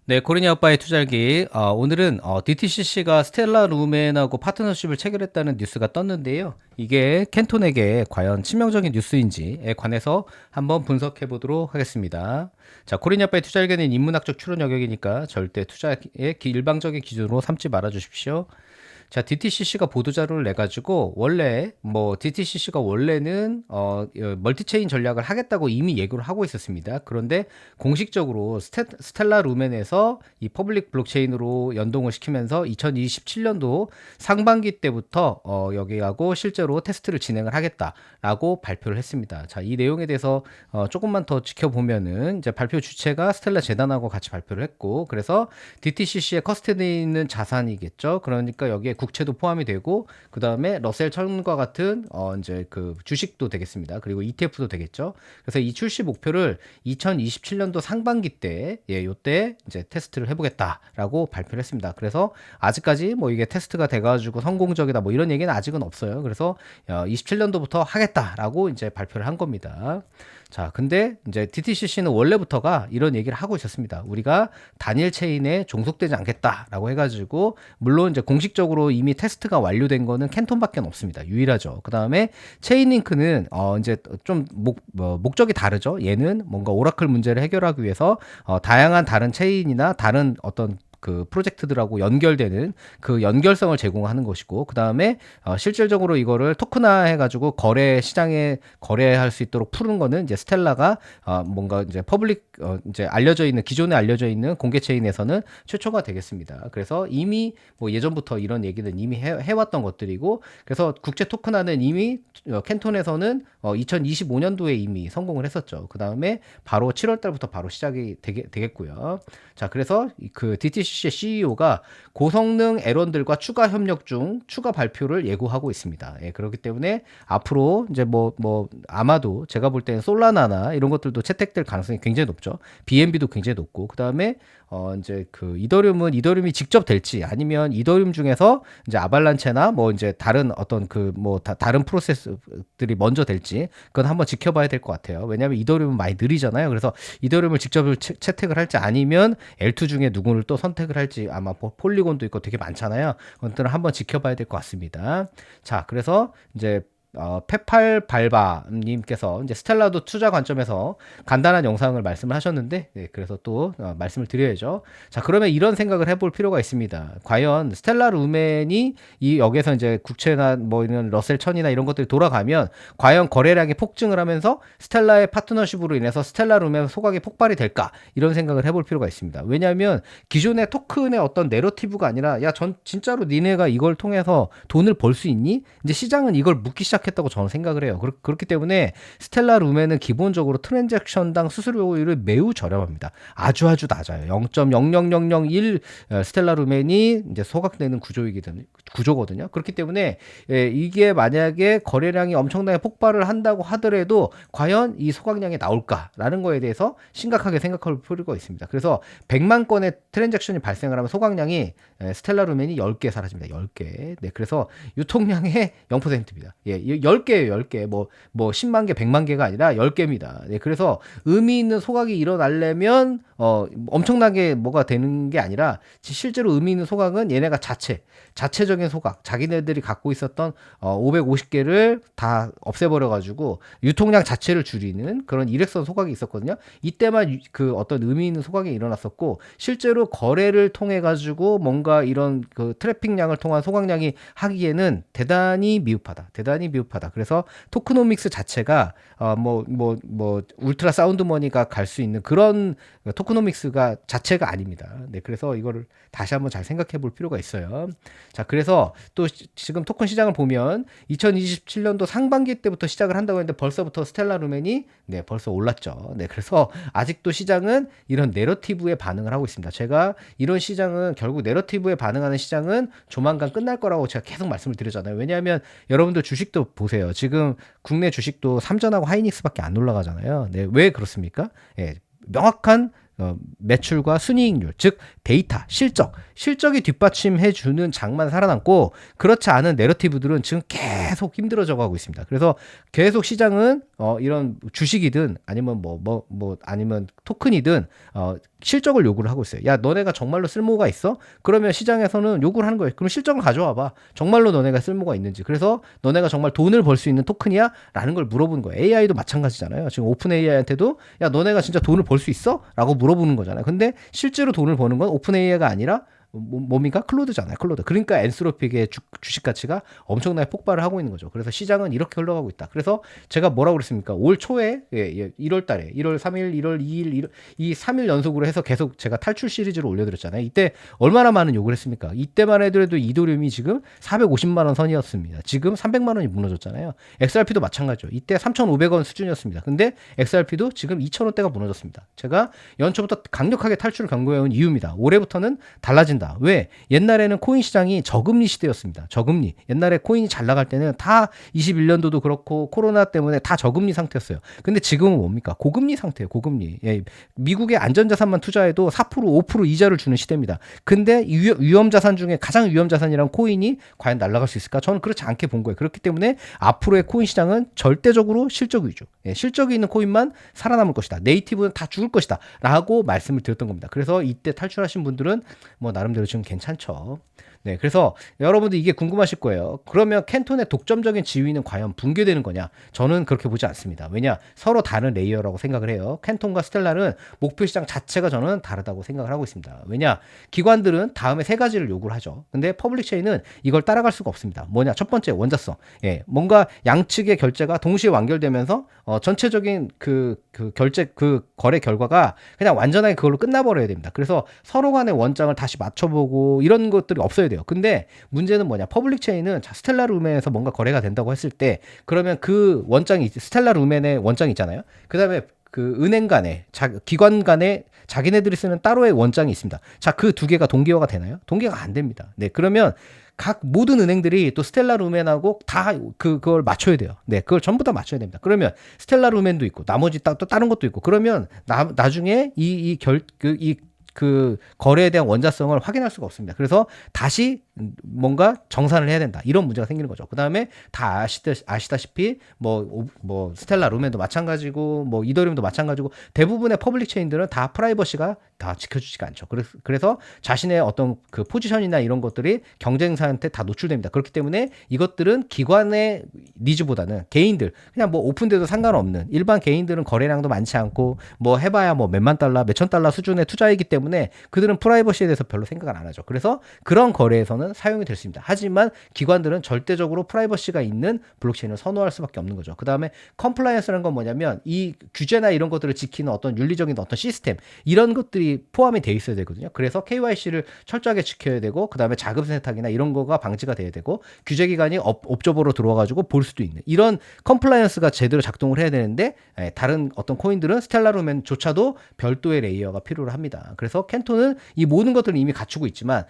네, 코리니 아빠의 투자기. 오늘은 DTCC가 스텔라 루멘하고 파트너십을 체결했다는 뉴스가 떴는데요. 이게 캔톤에게 과연 치명적인 뉴스인지에 관해서 한번 분석해 보도록 하겠습니다. 자, 코리니 아빠의 투자기는 인문학적 추론 영역이니까 절대 투자의 일방적인 기준으로 삼지 말아 주십시오. 자, DTCC가 보도자료를 내가지고 원래 뭐 DTCC가 원래는 멀티체인 전략을 하겠다고 이미 예고를 하고 있었습니다. 그런데 공식적으로 스텔라 루멘에서 이 퍼블릭 블록체인으로 연동을 시키면서 2027년도 상반기 때부터 여기하고 실제로 테스트를 진행을 하겠다라고 발표를 했습니다. 자, 이 내용에 대해서 조금만 더 지켜보면은 이제 발표 주체가 스텔라 재단하고 같이 발표를 했고, 그래서 DTCC의 커스터디에 있는 자산이겠죠. 그러니까 여기에 국채도 포함이 되고, 그 다음에 러셀 천과 같은 이제 그 주식도 되겠습니다. 그리고 ETF도 되겠죠. 그래서 이 출시 목표를 2027년도 상반기 때, 요때 이제 테스트를 해보겠다라고 발표를 했습니다. 그래서 아직까지 뭐 이게 테스트가 돼가지고 성공적이다 뭐 이런 얘기는 아직은 없어요. 그래서 27년도부터 하겠다라고 이제 발표를 한 겁니다. 자, 근데 이제 DTCC는 원래부터가 이런 얘기를 하고 있었습니다. 우리가 단일 체인에 종속되지 않겠다라고 해가지고, 물론 이제 공식적으로 이미 테스트가 완료된 거는 캔톤밖에 없습니다. 유일하죠. 그 다음에 체인링크는 이제 좀 목적이 다르죠. 얘는 뭔가 오라클 문제를 해결하기 위해서 다양한 다른 체인이나 다른 어떤 그 프로젝트들하고 연결되는 그 연결성을 제공하는 것이고, 그 다음에 실질적으로 이거를 토큰화 해가지고 거래 시장에 거래할 수 있도록 푸는 거는 이제 스텔라가 뭔가 이제 퍼블릭 이제 알려져 있는, 기존에 알려져 있는 공개 체인에서는 최초가 되겠습니다. 그래서 이미 뭐 예전부터 이런 얘기는 이미 해왔던 것들이고, 그래서 국제 토큰화는 이미 캔톤에서는 2025년도에 이미 성공을 했었죠. 그 다음에 바로 7월 달부터 바로 시작이 되겠고요. 자, 그래서 그 DTCC의 CEO가 고성능 애런들과 추가 협력 중 추가 발표를 예고하고 있습니다. 예, 그렇기 때문에 앞으로 이제 뭐 아마도 제가 볼 때는 솔라나나 이런 것들도 채택될 가능성이 굉장히 높죠. BNB도 굉장히 높고, 그 다음에 이제 그 이더리움이 직접 될지, 아니면 이더리움 중에서 이제 아발란체나 뭐 이제 다른 어떤 그 뭐 다른 프로세스들이 먼저 될지, 그건 한번 지켜봐야 될 것 같아요. 왜냐하면 이더리움은 많이 느리잖아요. 그래서 이더리움을 직접 채택을 할지, 아니면 L2 중에 누구를 또 선택을 할지, 아마 폴리곤도 있고 되게 많잖아요. 그것들은 한번 지켜봐야 될 것 같습니다. 자, 그래서 이제 페팔발바님께서 이제 스텔라도 투자 관점에서 간단한 영상을 말씀을 하셨는데, 네, 그래서 또 말씀을 드려야죠. 자, 그러면 이런 생각을 해볼 필요가 있습니다. 과연 스텔라 루멘이 이 여기서 이제 국채나 뭐 이런 러셀 천이나 이런 것들이 돌아가면 과연 거래량이 폭증을 하면서 스텔라의 파트너십으로 인해서 스텔라 루멘 소각이 폭발이 될까, 이런 생각을 해볼 필요가 있습니다. 왜냐하면 기존의 토큰의 어떤 내러티브가 아니라, 야, 전 진짜로 니네가 이걸 통해서 돈을 벌 수 있니? 이제 시장은 이걸 묻기 시작했다고 저는 생각을 해요. 그렇기 때문에 스텔라 루멘은 기본적으로 트랜잭션당 수수료율이 매우 저렴합니다. 아주 낮아요. 0.00001 스텔라 루멘이 이제 소각되는 구조거든요. 그렇기 때문에 이게 만약에 거래량이 엄청나게 폭발을 한다고 하더라도 과연 이 소각량이 나올까라는 거에 대해서 심각하게 생각할 필요가 있습니다. 그래서 100만 건의 트랜잭션이 발생을 하면 소각량이 스텔라 루멘이 10개 사라집니다. 10개. 네, 그래서 유통량의 0%입니다. 예, 10개예요, 10개. 뭐 10만 개, 100만 개가 아니라 10개입니다. 네, 그래서 의미 있는 소각이 일어나려면 엄청나게 뭐가 되는 게 아니라, 실제로 의미 있는 소각은 얘네가 자체적인 소각, 자기네들이 갖고 있었던 550개를 다 없애버려가지고 유통량 자체를 줄이는 그런 일획선 소각이 있었거든요. 이때만 그 어떤 의미 있는 소각이 일어났었고, 실제로 거래를 통해 가지고 뭔가 이런 그 트래픽량을 통한 소각량이 하기에는 대단히 미흡하다. 그래서 토크노믹스 자체가 울트라 사운드 머니가 갈 수 있는 그런 토크노믹스가 자체가 아닙니다. 네, 그래서 이거를 다시 한번 잘 생각해 볼 필요가 있어요. 자, 그래서 또 지금 토큰 시장을 보면 2027년도 상반기 때부터 시작을 한다고 했는데 벌써부터 스텔라 루멘이 벌써 올랐죠. 네, 그래서 아직도 시장은 이런 내러티브에 반응을 하고 있습니다. 제가 이런 시장은 결국 내러티브에 반응하는 시장은 조만간 끝날 거라고 제가 계속 말씀을 드렸잖아요. 왜냐하면 여러분들 주식도 보세요. 지금 국내 주식도 삼전하고 하이닉스밖에 안 올라가잖아요. 네, 왜 그렇습니까? 예, 명확한 매출과 순이익률, 즉 데이터, 실적, 실적이 뒷받침해주는 장만 살아남고 그렇지 않은 내러티브들은 지금 계속 힘들어져 가고 있습니다. 그래서 계속 시장은 이런 주식이든 아니면 아니면 토큰이든 실적을 요구를 하고 있어요. 야, 너네가 정말로 쓸모가 있어? 그러면 시장에서는 요구를 하는 거예요. 그럼 실적을 가져와 봐. 정말로 너네가 쓸모가 있는지. 그래서 너네가 정말 돈을 벌 수 있는 토큰이야? 라는 걸 물어보는 거예요. AI도 마찬가지잖아요. 지금 오픈 AI한테도 야, 너네가 진짜 돈을 벌 수 있어? 라고 물어보는 거잖아요. 근데 실제로 돈을 버는 건 오픈 AI가 아니라 뭡니까? 클로드잖아요. 클로드. 그러니까 엔스로픽의 주식 가치가 엄청나게 폭발을 하고 있는 거죠. 그래서 시장은 이렇게 흘러가고 있다. 그래서 제가 뭐라고 그랬습니까? 올 초에 1월 달에 1월 3일, 1월 2일 이 3일 연속으로 해서 계속 제가 탈출 시리즈를 올려드렸잖아요. 이때 얼마나 많은 욕을 했습니까? 이때만 해도 이더리움이 지금 450만 원 선이었습니다. 지금 300만 원이 무너졌잖아요. XRP도 마찬가지죠. 이때 3,500원 수준이었습니다. 근데 XRP도 지금 2,000원대가 무너졌습니다. 제가 연초부터 강력하게 탈출을 경고해온 이유입니다. 올해부터는 달라진다. 왜? 옛날에는 코인 시장이 저금리 시대였습니다. 저금리. 옛날에 코인이 잘 나갈 때는 다 21년도도 그렇고 코로나 때문에 다 저금리 상태였어요. 근데 지금은 뭡니까? 고금리 상태예요. 고금리. 예, 미국의 안전자산만 투자해도 4%, 5% 이자를 주는 시대입니다. 근데 위험자산 중에 가장 위험자산이란 코인이 과연 날아갈 수 있을까? 저는 그렇지 않게 본 거예요. 그렇기 때문에 앞으로의 코인 시장은 절대적으로 실적 위주. 예, 실적이 있는 코인만 살아남을 것이다. 네이티브는 다 죽을 것이다. 라고 말씀을 드렸던 겁니다. 그래서 이때 탈출하신 분들은 뭐 나름대로 지금 괜찮죠. 네, 그래서 여러분들 이게 궁금하실 거예요. 그러면 캔톤의 독점적인 지위는 과연 붕괴되는 거냐? 저는 그렇게 보지 않습니다. 왜냐? 서로 다른 레이어라고 생각을 해요. 캔톤과 스텔라는 목표 시장 자체가 저는 다르다고 생각을 하고 있습니다. 왜냐? 기관들은 다음에 세 가지를 요구를 하죠. 근데 퍼블릭 체인은 이걸 따라갈 수가 없습니다. 뭐냐? 첫 번째, 원자성. 예, 뭔가 양측의 결제가 동시에 완결되면서 전체적인 그 결제, 그 거래 결과가 그냥 완전하게 그걸로 끝나버려야 됩니다. 그래서 서로 간의 원장을 다시 맞춰보고 이런 것들이 없어야 돼요. 근데 문제는 뭐냐? 퍼블릭 체인은 스텔라 루멘에서 뭔가 거래가 된다고 했을 때 그러면 그 원장이 스텔라 루멘의 원장이 있잖아요. 그다음에 그 은행 간에 기관 간에 자기네들이 쓰는 따로의 원장이 있습니다. 자, 그 두 개가 동기화가 되나요? 동기화가 안 됩니다. 네, 그러면 각 모든 은행들이 또 스텔라 루멘하고 다 그걸 맞춰야 돼요. 네, 그걸 전부 다 맞춰야 됩니다. 그러면 스텔라 루멘도 있고 나머지 또 다른 것도 있고 그러면 나중에 그 거래에 대한 원자성을 확인할 수가 없습니다. 그래서 다시 뭔가 정산을 해야 된다. 이런 문제가 생기는 거죠. 그 다음에 다 아시다시피 뭐 스텔라 루멘도 마찬가지고 뭐 이더리움도 마찬가지고 대부분의 퍼블릭 체인들은 다 프라이버시가 다 지켜주지가 않죠. 그래서 자신의 어떤 그 포지션이나 이런 것들이 경쟁사한테 다 노출됩니다. 그렇기 때문에 이것들은 기관의 니즈보다는 개인들 그냥 뭐 오픈돼도 상관없는 일반 개인들은 거래량도 많지 않고 뭐 해봐야 뭐 몇만 달러, 몇천 달러 수준의 투자이기 때문에 그들은 프라이버시에 대해서 별로 생각을 안 하죠. 그래서 그런 거래에서는 사용이 될 수 있습니다. 하지만 기관들은 절대적으로 프라이버시가 있는 블록체인을 선호할 수밖에 없는 거죠. 그 다음에 컴플라이언스라는 건 뭐냐면 이 규제나 이런 것들을 지키는 어떤 윤리적인 어떤 시스템 이런 것들이 포함이 돼 있어야 되거든요. 그래서 KYC를 철저하게 지켜야 되고 그 다음에 자금 세탁이나 이런 거가 방지가 돼야 되고 규제 기관이 옵저버로 들어와가지고 볼 수도 있는 이런 컴플라이언스가 제대로 작동을 해야 되는데 다른 어떤 코인들은 스텔라 루멘조차도 별도의 레이어가 필요로 합니다. 그래서 캔톤은 이 모든 것들을 이미 갖추고 있지만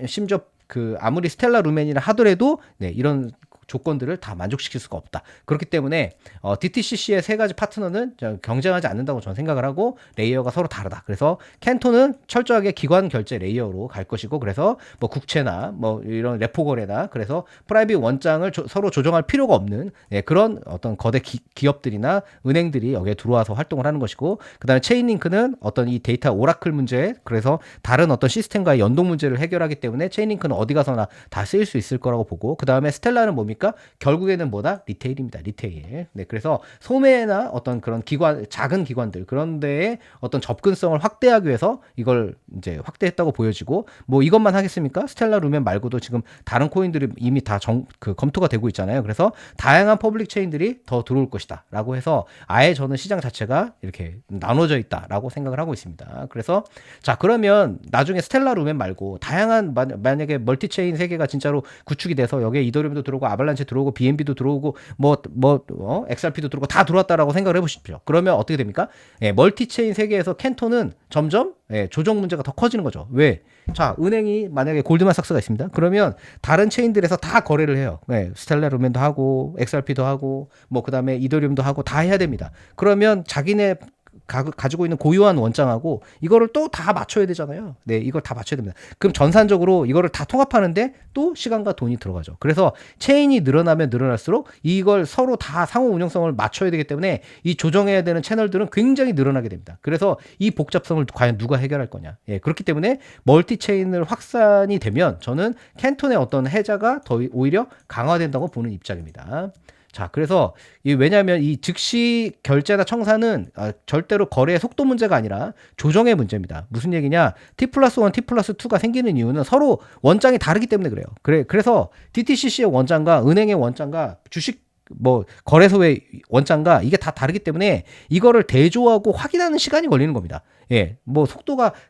심지어 그 아무리 스텔라 루멘이라 하더라도 네, 이런 조건들을 다 만족시킬 수가 없다. 그렇기 때문에 DTCC의 세 가지 파트너는 경쟁하지 않는다고 저는 생각을 하고 레이어가 서로 다르다. 그래서 캔톤은 철저하게 기관 결제 레이어로 갈 것이고 그래서 뭐 국채나 뭐 이런 레포 거래나 그래서 프라이빗 원장을 서로 조정할 필요가 없는 그런 어떤 거대 기업들이나 은행들이 여기에 들어와서 활동을 하는 것이고 그다음에 체인링크는 어떤 이 데이터 오라클 문제 그래서 다른 어떤 시스템과의 연동 문제를 해결하기 때문에 체인링크는 어디 가서나 다 쓰일 수 있을 거라고 보고 그다음에 스텔라는 뭡니까? 결국에는 뭐다? 리테일입니다. 리테일. 네, 그래서 소매나 어떤 그런 기관, 작은 기관들 그런 데에 어떤 접근성을 확대하기 위해서 이걸 이제 확대했다고 보여지고 뭐 이것만 하겠습니까? 스텔라 루멘 말고도 지금 다른 코인들이 이미 다 검토가 되고 있잖아요. 그래서 다양한 퍼블릭 체인들이 더 들어올 것이다라고 해서 아예 저는 시장 자체가 이렇게 나눠져 있다라고 생각을 하고 있습니다. 그래서 자, 그러면 나중에 스텔라 루멘 말고 다양한 만약에 멀티 체인 세계가 진짜로 구축이 돼서 여기에 이더리움도 들어오고 아발란체 들어오고 BNB도 들어오고 XRP도 들어오고 다 들어왔다라고 생각을 해보십시오. 그러면 어떻게 됩니까? 멀티체인 세계에서 캔톤은 점점 조정 문제가 더 커지는 거죠. 왜? 자, 은행이 만약에 골드만삭스가 있습니다. 그러면 다른 체인들에서 다 거래를 해요. 스텔라 루멘도 하고 XRP도 하고 뭐 그다음에 이더리움도 하고 다 해야 됩니다. 그러면 자기네 가지고 있는 고유한 원장하고 이거를 또 다 맞춰야 되잖아요. 네, 이걸 다 맞춰야 됩니다. 그럼 전산적으로 이거를 다 통합하는데 또 시간과 돈이 들어가죠. 그래서 체인이 늘어나면 늘어날수록 이걸 서로 다 상호 운영성을 맞춰야 되기 때문에 이 조정해야 되는 채널들은 굉장히 늘어나게 됩니다. 그래서 이 복잡성을 과연 누가 해결할 거냐. 예, 그렇기 때문에 멀티 체인을 확산이 되면 저는 캔톤의 어떤 해자가 더 오히려 강화된다고 보는 입장입니다. 자, 그래서 왜냐하면 이 즉시 결제나 청산은 절대로 거래의 속도 문제가 아니라 조정의 문제입니다. 무슨 얘기냐? T+1, T+2가 생기는 이유는 서로 원장이 다르기 때문에 그래요. 그래서 DTCC의 원장과 은행의 원장과 주식 거래소의 원장과 이게 다 다르기 때문에 이거를 대조하고 확인하는 시간이 걸리는 겁니다. 예,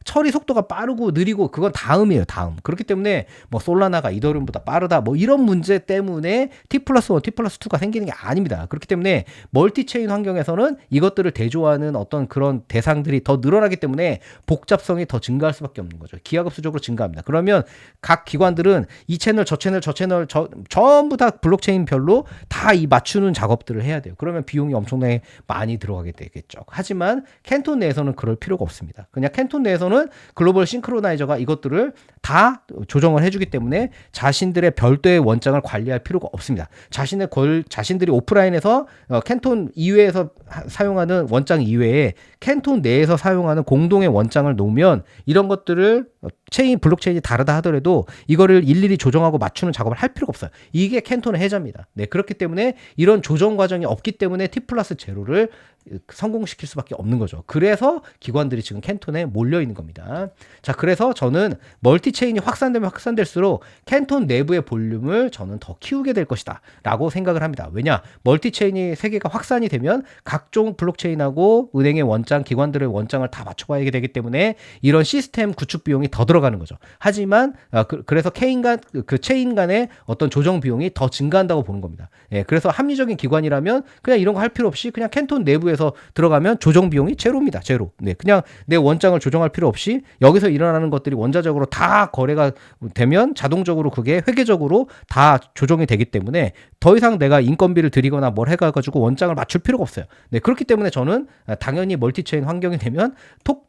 처리 속도가 빠르고 느리고 그건 다음이에요, 다음. 그렇기 때문에 솔라나가 이더리움보다 빠르다, 이런 문제 때문에 T+1, T+2가 생기는 게 아닙니다. 그렇기 때문에 멀티체인 환경에서는 이것들을 대조하는 어떤 그런 대상들이 더 늘어나기 때문에 복잡성이 더 증가할 수밖에 없는 거죠. 기하급수적으로 증가합니다. 그러면 각 기관들은 이 채널, 저 채널, 저 채널, 전부 다 블록체인별로 다 이 맞추는 작업들을 해야 돼요. 그러면 비용이 엄청나게 많이 들어가게 되겠죠. 하지만 캔톤 내에서는 그럴 필요가 없습니다. 그냥 캔톤 내에서는 글로벌 싱크로나이저가 이것들을 다 조정을 해주기 때문에 자신들의 별도의 원장을 관리할 필요가 없습니다. 자신들이 오프라인에서 캔톤 이외에서 사용하는 원장 이외에 캔톤 내에서 사용하는 공동의 원장을 놓으면 이런 것들을 블록체인이 다르다 하더라도 이거를 일일이 조정하고 맞추는 작업을 할 필요가 없어요. 이게 캔톤의 해자입니다. 네, 그렇기 때문에 이런 조정 과정이 없기 때문에 T+0를 성공시킬 수밖에 없는 거죠. 그래서 기관들이 지금 캔톤에 몰려 있는 겁니다. 자, 그래서 저는 멀티체인이 확산되면 확산될수록 캔톤 내부의 볼륨을 저는 더 키우게 될 것이다 라고 생각을 합니다. 왜냐? 멀티체인이 세계가 확산이 되면 각종 블록체인하고 은행의 원장, 기관들의 원장을 다 맞춰봐야 되기 때문에 이런 시스템 구축 비용이 더 들어가는 거죠. 하지만 그래서 체인 간의 어떤 조정 비용이 더 증가한다고 보는 겁니다. 예, 그래서 합리적인 기관이라면 그냥 이런 거 할 필요 없이 그냥 캔톤 내부에서 들어가면 조정 비용이 제로입니다. 제로. 네, 그냥 내 원장을 조정할 필요 없이 여기서 일어나는 것들이 원자적으로 다 거래가 되면 자동적으로 그게 회계적으로 다 조정이 되기 때문에 더 이상 내가 인건비를 들이거나 뭘 해가지고 원장을 맞출 필요가 없어요. 네, 그렇기 때문에 저는 당연히 멀티체인 환경이 되면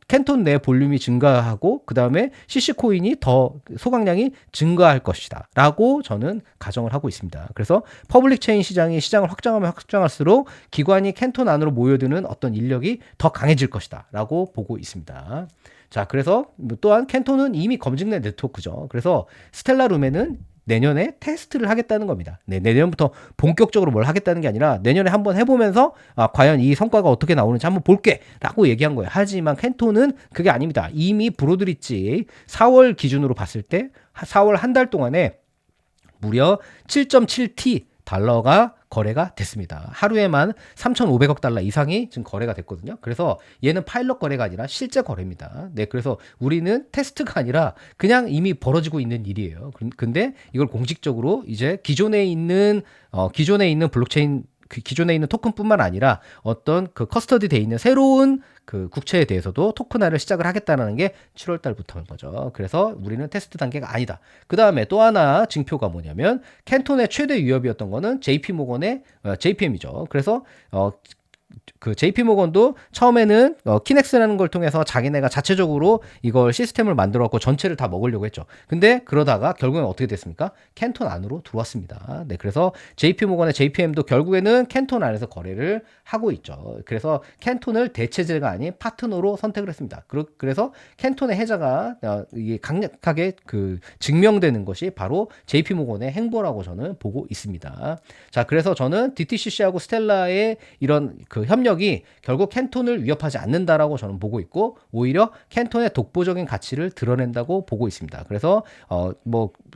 캔톤 내 볼륨이 증가하고 그 다음에 CC코인이 더 소각량이 증가할 것이다 라고 저는 가정을 하고 있습니다. 그래서 퍼블릭 체인 시장이 시장을 확장하면 확장할수록 기관이 캔톤 안으로 모여드는 어떤 인력이 더 강해질 것이다 라고 보고 있습니다. 자, 그래서 또한 캔톤은 이미 검증된 네트워크죠. 그래서 스텔라 룸에는 내년에 테스트를 하겠다는 겁니다. 네, 내년부터 본격적으로 뭘 하겠다는 게 아니라 내년에 한번 해보면서 과연 이 성과가 어떻게 나오는지 한번 볼게 라고 얘기한 거예요. 하지만 캔톤은 그게 아닙니다. 이미 브로드리지 4월 기준으로 봤을 때 4월 한 달 동안에 무려 7.7T 달러가 거래가 됐습니다. 하루에만 3,500억 달러 이상이 지금 거래가 됐거든요. 그래서 얘는 파일럿 거래가 아니라 실제 거래입니다. 네, 그래서 우리는 테스트가 아니라 그냥 이미 벌어지고 있는 일이에요. 근데 이걸 공식적으로 이제 기존에 있는 블록체인 기존에 있는 토큰뿐만 아니라 어떤 그 커스터디 돼 있는 새로운 그 국채에 대해서도 토큰화를 시작을 하겠다는 게 7월 달부터인 거죠. 그래서 우리는 테스트 단계가 아니다. 그 다음에 또 하나 징표가 뭐냐면 캔톤의 최대 위협이었던 거는 JP모건의 JPM이죠. 그래서 그 JP모건도 처음에는 키넥스라는 걸 통해서 자기네가 자체적으로 이걸 시스템을 만들어갖고 전체를 다 먹으려고 했죠. 근데 그러다가 결국엔 어떻게 됐습니까? 캔톤 안으로 들어왔습니다. 네, 그래서 JP모건의 JPM도 결국에는 캔톤 안에서 거래를 하고 있죠. 그래서 캔톤을 대체제가 아닌 파트너로 선택을 했습니다. 그래서 캔톤의 해자가 이게 강력하게 그 증명되는 것이 바로 JP모건의 행보라고 저는 보고 있습니다. 자, 그래서 저는 DTCC하고 스텔라의 이런 그 협력이 결국 캔톤을 위협하지 않는다라고 저는 보고 있고 오히려 캔톤의 독보적인 가치를 드러낸다고 보고 있습니다. 그래서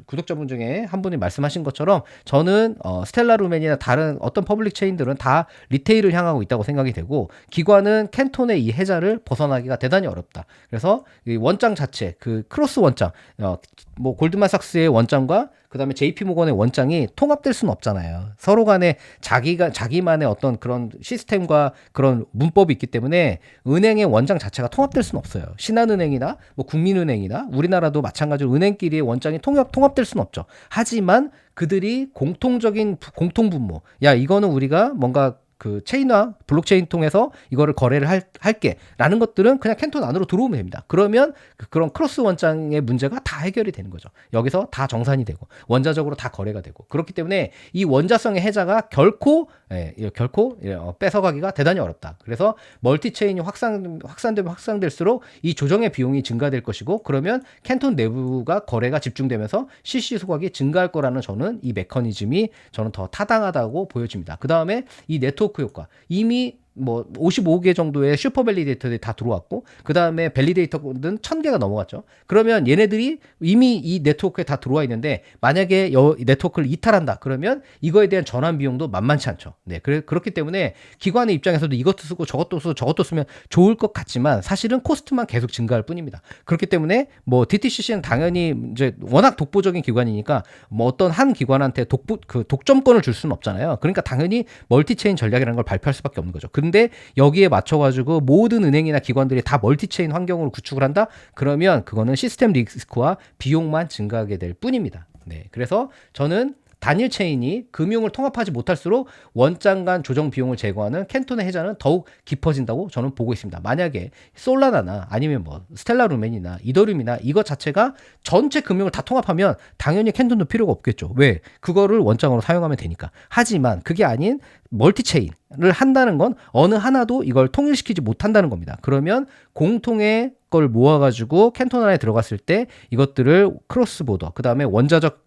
구독자분 중에 한 분이 말씀하신 것처럼 저는 스텔라 루멘이나 다른 어떤 퍼블릭 체인들은 다 리테일을 향하고 있다고 생각이 되고 기관은 캔톤의 이 해자를 벗어나기가 대단히 어렵다. 그래서 이 원장 자체 그 크로스 원장 골드만삭스의 원장과 그 다음에 JP모건의 원장이 통합될 수는 없잖아요. 서로 간에 자기만의 어떤 그런 시스템과 그런 문법이 있기 때문에 은행의 원장 자체가 통합될 수는 없어요. 신한은행이나 국민은행이나 우리나라도 마찬가지로 은행끼리의 원장이 통합될 수는 없죠. 하지만 그들이 공통적인 공통분모, 야, 이거는 우리가 뭔가 그 체인화 블록체인 통해서 이거를 거래를 할게라는 것들은 그냥 캔톤 안으로 들어오면 됩니다. 그러면 그런 크로스 원장의 문제가 다 해결이 되는 거죠. 여기서 다 정산이 되고 원자적으로 다 거래가 되고 그렇기 때문에 이 원자성의 해자가 결코 뺏어가기가 대단히 어렵다. 그래서 멀티체인이 확산되면 확산될수록 이 조정의 비용이 증가될 것이고 그러면 캔톤 내부가 거래가 집중되면서 CC 소각이 증가할 거라는 저는 이 메커니즘이 저는 더 타당하다고 보여집니다. 그 다음에 이 네트워크 효과 이미 뭐 55개 정도의 슈퍼 밸리데이터들이 다 들어왔고 그 다음에 밸리데이터는 1000개가 넘어갔죠. 그러면 얘네들이 이미 이 네트워크에 다 들어와 있는데 만약에 네트워크를 이탈한다 그러면 이거에 대한 전환 비용도 만만치 않죠. 네, 그렇기 때문에 기관의 입장에서도 이것도 쓰고 저것도 쓰고 저것도 쓰면 좋을 것 같지만 사실은 코스트만 계속 증가할 뿐입니다. 그렇기 때문에 뭐 DTCC는 당연히 이제 워낙 독보적인 기관이니까 뭐 어떤 한 기관한테 독점권을 줄 수는 없잖아요. 그러니까 당연히 멀티체인 전략이라는 걸 발표할 수밖에 없는 거죠. 근데 여기에 맞춰가지고 모든 은행이나 기관들이 다 멀티체인 환경으로 구축을 한다? 그러면 그거는 시스템 리스크와 비용만 증가하게 될 뿐입니다. 네, 그래서 저는 단일 체인이 금융을 통합하지 못할수록 원장 간 조정 비용을 제거하는 캔톤의 해자는 더욱 깊어진다고 저는 보고 있습니다. 만약에 솔라나나 아니면 뭐 스텔라 루멘이나 이더리움이나 이것 자체가 전체 금융을 다 통합하면 당연히 캔톤도 필요가 없겠죠. 왜? 그거를 원장으로 사용하면 되니까. 하지만 그게 아닌 멀티체인을 한다는 건 어느 하나도 이걸 통일시키지 못한다는 겁니다. 그러면 공통의 걸 모아가지고 캔톤 안에 들어갔을 때 이것들을 크로스보더, 그 다음에 원자적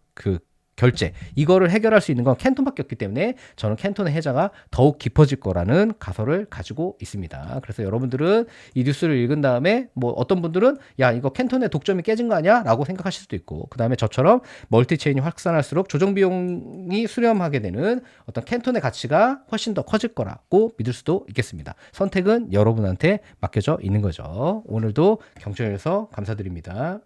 결제 이거를 해결할 수 있는 건 캔톤밖에 없기 때문에 저는 캔톤의 해자가 더욱 깊어질 거라는 가설을 가지고 있습니다. 그래서 여러분들은 이 뉴스를 읽은 다음에 뭐 어떤 분들은 야 이거 캔톤의 독점이 깨진 거 아니야? 라고 생각하실 수도 있고 그 다음에 저처럼 멀티체인이 확산할수록 조정 비용이 수렴하게 되는 어떤 캔톤의 가치가 훨씬 더 커질 거라고 믿을 수도 있겠습니다. 선택은 여러분한테 맡겨져 있는 거죠. 오늘도 경청해주셔서 감사드립니다.